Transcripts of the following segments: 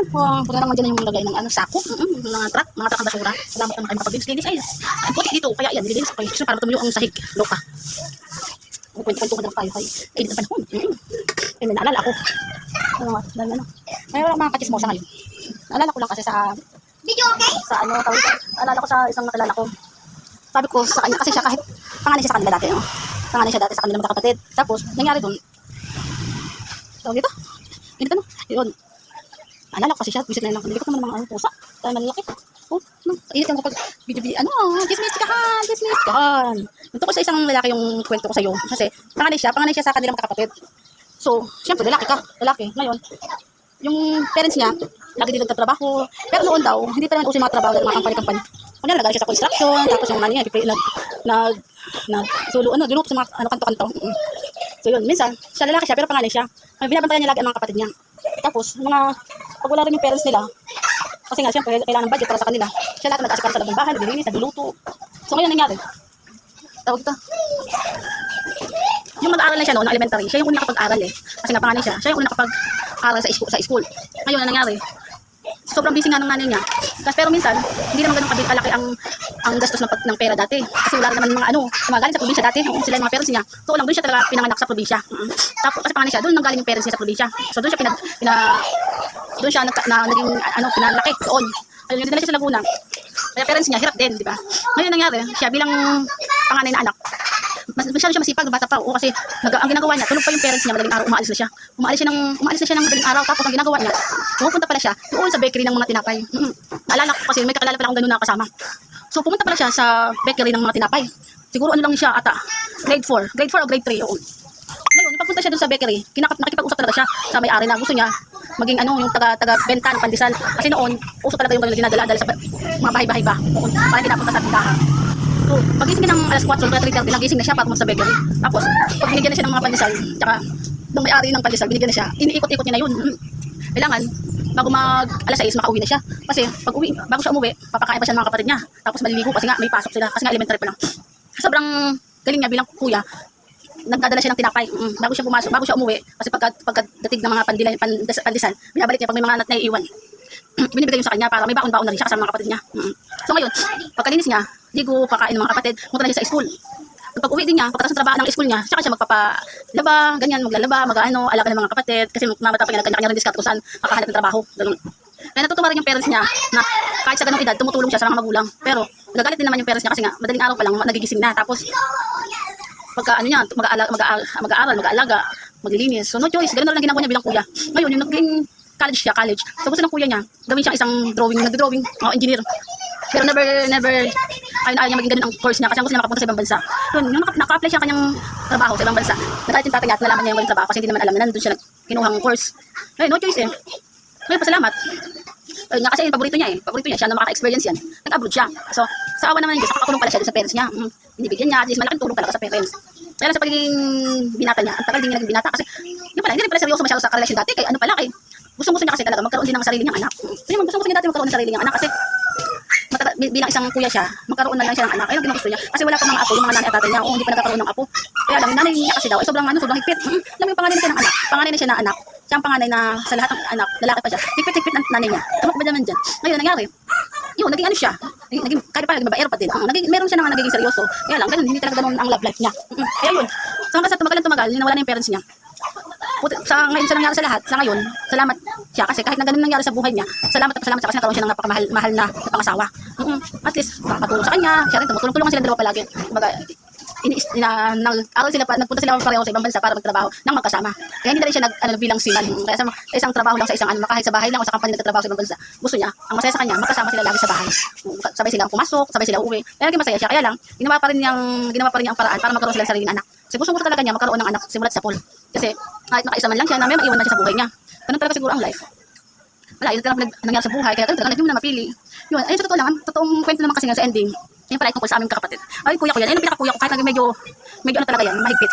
Punta naman dyan yung lagay ng sako. Mga truck ng basura. Salamat naman kayo makapag-linis. Ay, ang puti dito. Kaya yan, nililinis ko. Kasi para tumuyo ang sahig. Loka. Kwento-kwento ka lang tayo. Ay, hindi na panahon. Ay, may naalala ako. Mayroon mga kachismosa ngayon. Naalala ko lang kasi sa Video okay? sa tawag. Naalala ko sa isang nakilala ko. Sabi ko sa kanya, kasi siya kahit pangalan siya sa kanila dati. Pangalan siya dati sa kanila magkakapatid. Tapos, nangyari dun. Tawag dito. Ganito no. Yun. Naalala ko kasi siya. Visit na lang. Hindi ko naman mga pusa. Dahil malaki. Init yung kapag video. Dismiss kahan. Ito ko sa isang lalaki yung kwento ko sa iyo. Kasi, pangalan siya sa kanila magkakapatid. So, siyempre, lalaki. Ngayon, yung parents niya, lagi din nagtatrabaho. Pero noon daw, hindi pa naman uso yung mga trabaho ng mga kampanya. Kanya nagagaling siya sa construction, tapos yung mga dinupo sa mga kanto-kanto. So yun, minsan, siya lalaki siya, pero pangalan siya. May binabantayan niya lagi ang mga kapatid niya. Tapos, pag wala rin yung parents nila, kasi nga, siyempre, kailangan ng budget para sa kanila. Siya lahat nag-asikap sa labang bahay, naglilinis, nagluluto. So ngayon nangyari, tawag ito. Yung mag-aaral na siya noon, na elementary, siya yung una nakapag-aral Kasi nga pangalan siya yung una nakapag-aral sa school. Ngayon, nangyari, sobrang busy nga ng nanay niya. Pero minsan, hindi naman ganun kalaki ang gastos ng pera dati. Kasi wala rin naman mga galing sa probinsya dati. Sila yung mga parents niya. So, doon siya talaga pinanganak sa probinsya. Tapos, kasi pangalan siya, doon nanggaling yung parents niya sa probinsya. So, doon siya naging pinalaki doon. Ayun, dinala siya sa Laguna. Kaya parents niya, hirap din, di ba? Ngayon nangyari, siya bilang panganay na anak, masyado siya masipag, bata pa. Kasi ang ginagawa niya, tulog pa yung parents niya, madaling araw, umaalis na siya. Umaalis na siya ng madaling araw, tapos ang ginagawa niya, pumunta pala siya doon sa bakery ng mga tinapay. Alala ko kasi may kakilala pala akong ganun na kasama. So pumunta pala siya sa bakery ng mga tinapay. Siguro lang siya ata, grade 4 o grade 3 yun. Ngayon, pagpunta siya doon sa bakery, nakikipag-usap talaga siya sa may-ari na gusto niya maging yung taga-benta ng pandesal. Kasi noon, uso talaga yung dinadala sa mga bahay-bahay ba. Parang pinapunta sa tindahan. So, pagising niya ng alas 4, 3:30, nagising na siya para pumunta sa bakery. Tapos, pag binigyan na siya ng mga pandesal, tsaka ng may-ari ng pandesal, binigyan na siya, iniikot-ikot niya na yun. Kailangan, bago alas 6, makauwi na siya. Kasi, bago siya umuwi, papakain pa siya ng mga kapatid niya. Tapos, maliligo kasi nga, may pasok sila. Kasi nga, elementary pa lang. Sobrang galing niya bilang kuya. Nagdadala siya ng tinapay bago siya pumasok, bago siya umuwi. Kasi pagkadating ng mga pandesal, binabalik niya pag may mga naiiwan. Binibigay yun sa kanya para may baon-baon na rin siya kasama mga kapatid niya. So ngayon, pagkalinis niya, ligo, pakain ng mga kapatid, punta na siya sa school. Pag uwi din niya, pagkatapos ng trabaho ng school niya, saka siya magpapalaba, ganyan, maglalaba, alaga ng mga kapatid, kasi mamata pa niya, kanya-kanya rin discount kung saan makahanap ng trabaho. Ganun. Kaya natutuwa rin yung parents niya na kahit sa ganung edad, tumutulong siya sa mga magulang. Pero nagagalit din naman yung parents niya kasi nga, madaling araw pa lang, nagigising na. Tapos, pagka mag-aaral, mag-aalaga, maglilinis. So no choice, ganun na lang ginagawa niya bilang kuya. Ngayon, yung naging college. So gusto ng kuya niya, gawin siyang isang nagdo-drawing, engineer. Pero never, ayaw niya maging ganun ang course niya kasi gusto niya makapunta sa ibang bansa. Yun, yung naka-apply siya kanyang trabaho sa ibang bansa. Nagalit yung tatay niya at nalaman niya yung walang trabaho kasi hindi naman alam na nandun siya kinuhang course. Ngayon, no choice Ngayon, pasalamat. Nga kasi yung paborito niya siya na makaka-experience yan. Nag-abroad siya. So, sa awa naman ng Diyos, nakakatulong pala siya sa parents niya. Binibigyan niya, at least malaking tulong talaga sa parents. Kaya lang sa pagiging binata niya, ang tagal din niya naging binata kasi hindi rin pala seryoso masyado sa karelasyon dati. Kaya pala, gusto niya kasi talaga magkaroon din ng sarili niyang anak. So yun, gusto niya dati magkaroon ng sarili niyang anak kasi bilang isang kuya siya, magkaroon na lang siya ng anak. Ayun, gusto niya. Kasi wala pa mga apo, yung mga nanay at tatay niya, hindi pa nagkakaroon ng apo. Kaya lang, nanay niya kasi daw, sobrang higpit. Alam mo yung panganay na siya ng anak. Panganay na siya na anak. Siya ang panganay na sa lahat ng anak, lalaki pa siya. Higpit ang nanay niya. Tumak ba naman dyan? Ngayon, nangyari. Yun, naging siya. Kahit pa, naging babaero pa din. Meron siya naman nagiging seryoso. Kaya lang, ganun, hindi talaga ganun ang love life niya. Kaya yun. So hanggang sa tumagal, nawala na yung parents niya. Ngayon sa nangyari sa lahat, sa ngayon, salamat siya kasi kahit na ganun nangyari sa buhay niya, salamat siya kasi nagkaroon siya ng napakamahal na pangasawa. At least, makakatulong sa kanya, siya rin tumutulong silang dalawa palagi. Nagpunta sila pareho sa ibang bansa para magtrabaho nang magkasama. Kaya hindi na rin siya bilang siman. Kaya sa isang trabaho lang sa isang kahit sa bahay lang o sa company nagtatrabaho sa ibang bansa. Gusto niya, ang masaya sa kanya, magkasama sila lagi sa bahay. Sabay sila pumasok, sabay sila uuwi. Kaya naging masaya siya. Kaya lang, ginawa pa rin niya ang paraan para magkaroon sila ng sariling anak. Kasi gusto talaga niya magkaroon ng anak simulat sa pool. Kasi kahit nakaisa man lang siya, na may maiwan na siya sa buhay niya. Ganun talaga siguro ang life. Wala, yun talaga nangyari sa buhay. Kaya talaga hindi mo na mapili. Yun, ayun sa totoo lang, totoong kwento naman kasi nga sa ending. Yung pala tungkol sa aming kakapatid. Ay, kuya ko yan. Ayun ang pinaka-kuya ko. Kahit medyo ano talaga yan, mahigpit.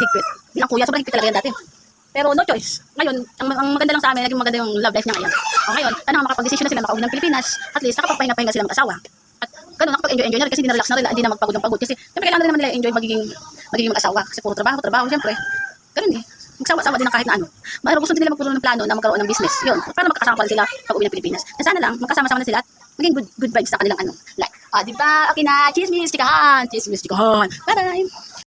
Bilang kuya, sobrang higpit talaga yan dati. Pero no choice. Ngayon, ang maganda lang sa amin, naging maganda yung love life niya ngayon. O ngayon, sana makapag-desisyon na sila makauwi ng Pilipinas. At least, nakapagpahinga-pahinga sila mag-asawa. At ganun, nakapag-enjoy na rin kasi hindi na relax na rin, hindi na magpagod ng pagod. Kasi siyempre kailangan rin naman nila enjoy magiging mag-asawa. Kasi puro trabaho, siyempre. Ganun magsawa-sawa din ng kahit na ano. Pero gusto din nila magpuno ng plano na magkaroon ng business. Yun, para magkakasama pa rin sila pag uwi ng Pilipinas. Na sana lang, magkasama-sama na sila at maging good vibes sa kanilang ano. Like, di ba? Okay na, chismis, chikahan. Bye-bye!